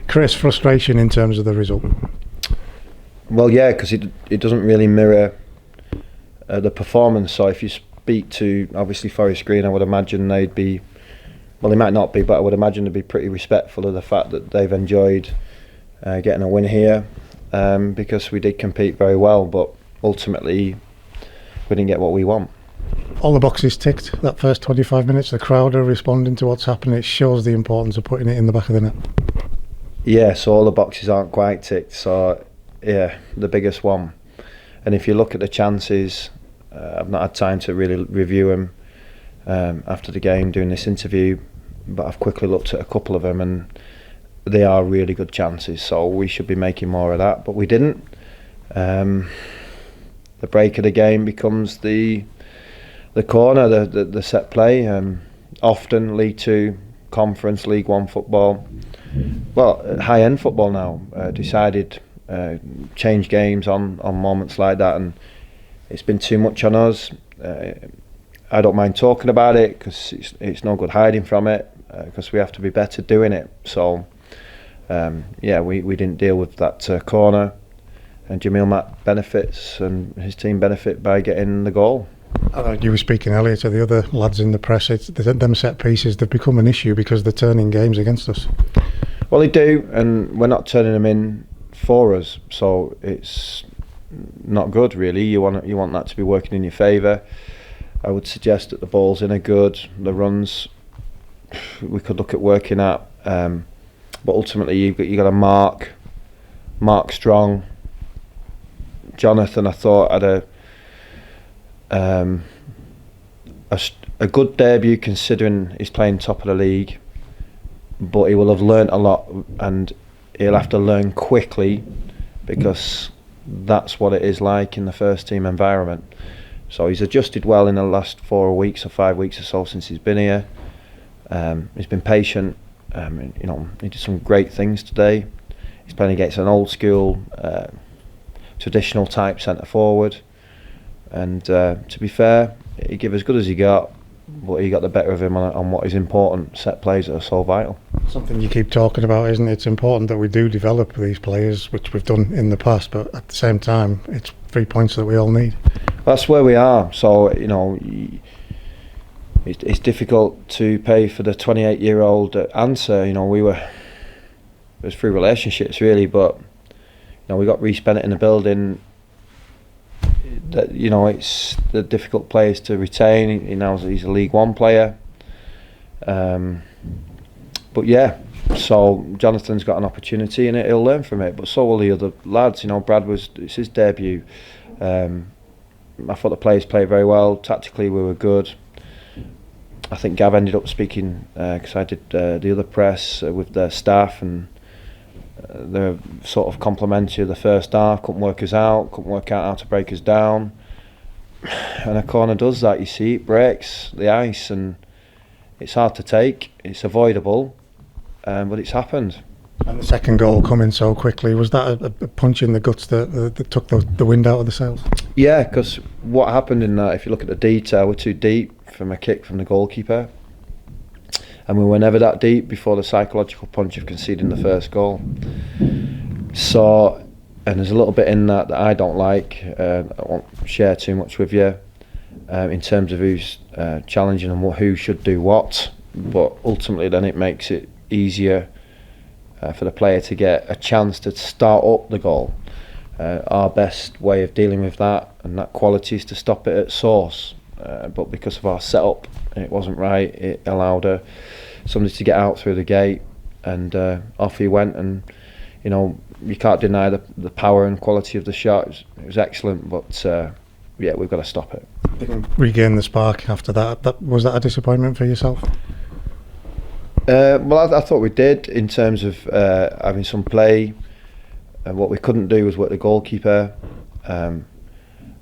Chris, frustration in terms of the result? Well, yeah, because it doesn't really mirror the performance. So if you speak to, obviously, Forest Green, I would imagine they'd be, well, they might not be, but I would imagine they'd be pretty respectful of the fact that they've enjoyed getting a win here, because we did compete very well, but ultimately we didn't get what we want. All the boxes ticked. That first 25 minutes, the crowd are responding to what's happening. It shows the importance of putting it in the back of the net. Yeah, so all the boxes aren't quite ticked. So yeah, the biggest one. And if you look at the chances, I've not had time to really review them after the game doing this interview, but I've quickly looked at a couple of them and they are really good chances. So we should be making more of that, but we didn't. The break of the game becomes the corner, the set play. Often League Two, Conference, League One football, well, high-end football now, decided change games on moments like that, and it's been too much on us. I don't mind talking about it because it's no good hiding from it, because we have to be better doing it. So yeah, we didn't deal with that corner, and Jamil Matt benefits and his team benefit by getting the goal. You were speaking earlier to the other lads in the press. Them set pieces, they've become an issue because they're turning games against us. Well, they do, and we're not turning them in for us, so it's not good really. You want that to be working in your favour. I would suggest that the balls in are good, the runs we could look at working at, but ultimately you got to mark strong. Jonathan, I thought, had a good debut considering he's playing top of the league, but he will have learnt a lot and he'll have to learn quickly because that's what it is like in the first team environment. So he's adjusted well in the last 4 weeks or 5 weeks or so since he's been here. He's been patient. He did some great things today. He's playing against an old school traditional type centre forward, and to be fair, he gave as good as he got, but he got the better of him on what is important, set plays that are so vital. Something you keep talking about, isn't it? It's important that we do develop these players, which we've done in the past, but at the same time it's 3 points that we all need. That's where we are. So it's difficult to pay for the 28-year-old answer. It was through relationships really, but we got Reece Bennett in the building. That it's the difficult players to retain. He's a League One player, but yeah. So Jonathan's got an opportunity and he'll learn from it. But so will the other lads. Brad it's his debut. I thought the players played very well. Tactically, we were good. I think Gav ended up speaking because I did the other press with their staff, and they're sort of complimentary of the first half. Couldn't work out how to break us down, and a corner does that. You see, it breaks the ice, and it's hard to take. It's avoidable, but it's happened. And the second goal coming so quickly, was that a punch in the guts that took the wind out of the sails? Yeah, because what happened in that, if you look at the detail, we're too deep from a kick from the goalkeeper. And we were never that deep before the psychological punch of conceding the first goal. So, and there's a little bit in that I don't like. I won't share too much with you in terms of who's challenging and who should do what. But ultimately, then it makes it easier for the player to get a chance to start up the goal. Our best way of dealing with that and that quality is to stop it at source. But because of our setup, it wasn't right. It allowed somebody to get out through the gate, and off he went. And you can't deny the power and quality of the shot. It was excellent, but yeah, we've got to stop it. Regain the spark after that. Was that a disappointment for yourself? Well, I thought we did in terms of having some play. What we couldn't do was work the goalkeeper.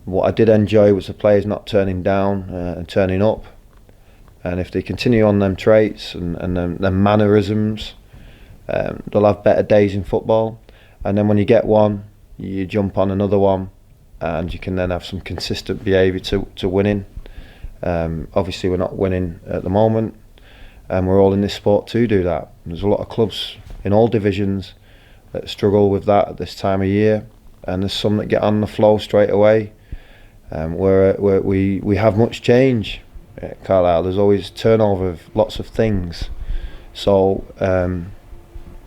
What I did enjoy was the players not turning down and turning up. And if they continue on them traits and them mannerisms, they'll have better days in football. And then when you get one, you jump on another one, and you can then have some consistent behaviour to winning. Obviously, we're not winning at the moment, and we're all in this sport to do that. There's a lot of clubs in all divisions that struggle with that at this time of year, and there's some that get on the flow straight away. Where we have much change at Carlisle. There's always turnover of lots of things. So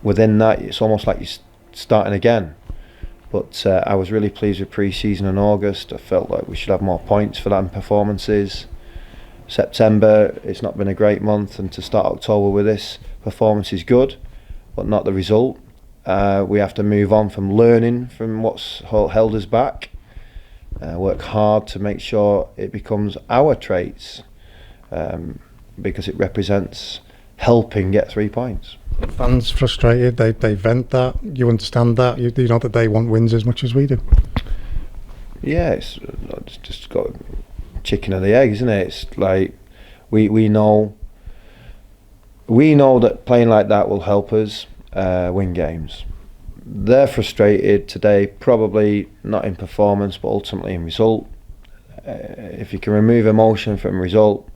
within that, it's almost like you're starting again. But I was really pleased with pre-season in August. I felt like we should have more points for that in performances. September, it's not been a great month, and to start October with this performance is good, but not the result. We have to move on from learning from what's held us back. Work hard to make sure it becomes our traits, because it represents helping get 3 points. Fans frustrated, they vent that, you understand that, you know that they want wins as much as we do. Yeah, it's just got chicken and the egg, isn't it? It's like we know that playing like that will help us win games. They're frustrated today, probably not in performance but ultimately in result. If you can remove emotion from result,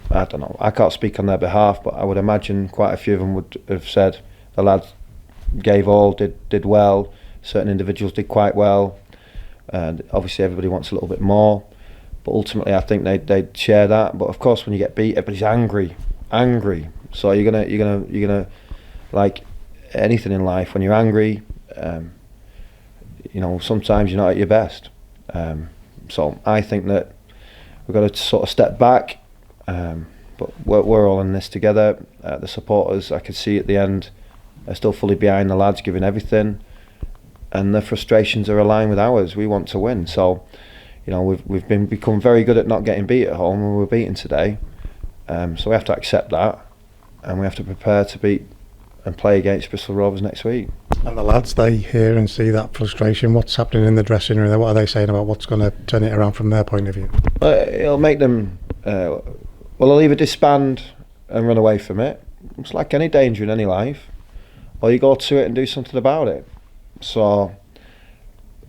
I don't know, I can't speak on their behalf, but I would imagine quite a few of them would have said the lads gave all, did well, certain individuals did quite well, and obviously everybody wants a little bit more, but ultimately I think they'd share that. But of course when you get beat, everybody's angry, so you're gonna like anything in life, when you're angry, sometimes you're not at your best. So I think that we've got to sort of step back, but we're all in this together. The supporters, I could see at the end, are still fully behind the lads, giving everything, and the frustrations are aligned with ours. We want to win, so we've become very good at not getting beat at home, and we were beaten today. So we have to accept that, and we have to prepare to beat and play against Bristol Rovers next week. And the lads, they hear and see that frustration. What's happening in the dressing room? What are they saying about what's going to turn it around from their point of view? It'll make them, they'll either disband and run away from it. It's like any danger in any life, or you go to it and do something about it. So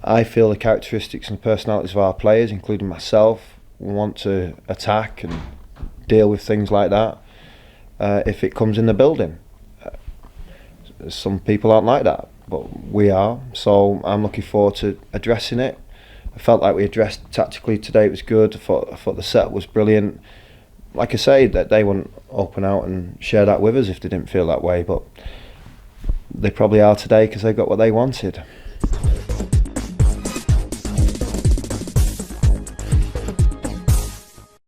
I feel the characteristics and personalities of our players, including myself, want to attack and deal with things like that if it comes in the building. Some people aren't like that, but we are, so I'm looking forward to addressing it. I felt like we addressed tactically today, it was good. I thought the setup was brilliant. Like I say, that they wouldn't open out and share that with us if they didn't feel that way, but they probably are today because they got what they wanted.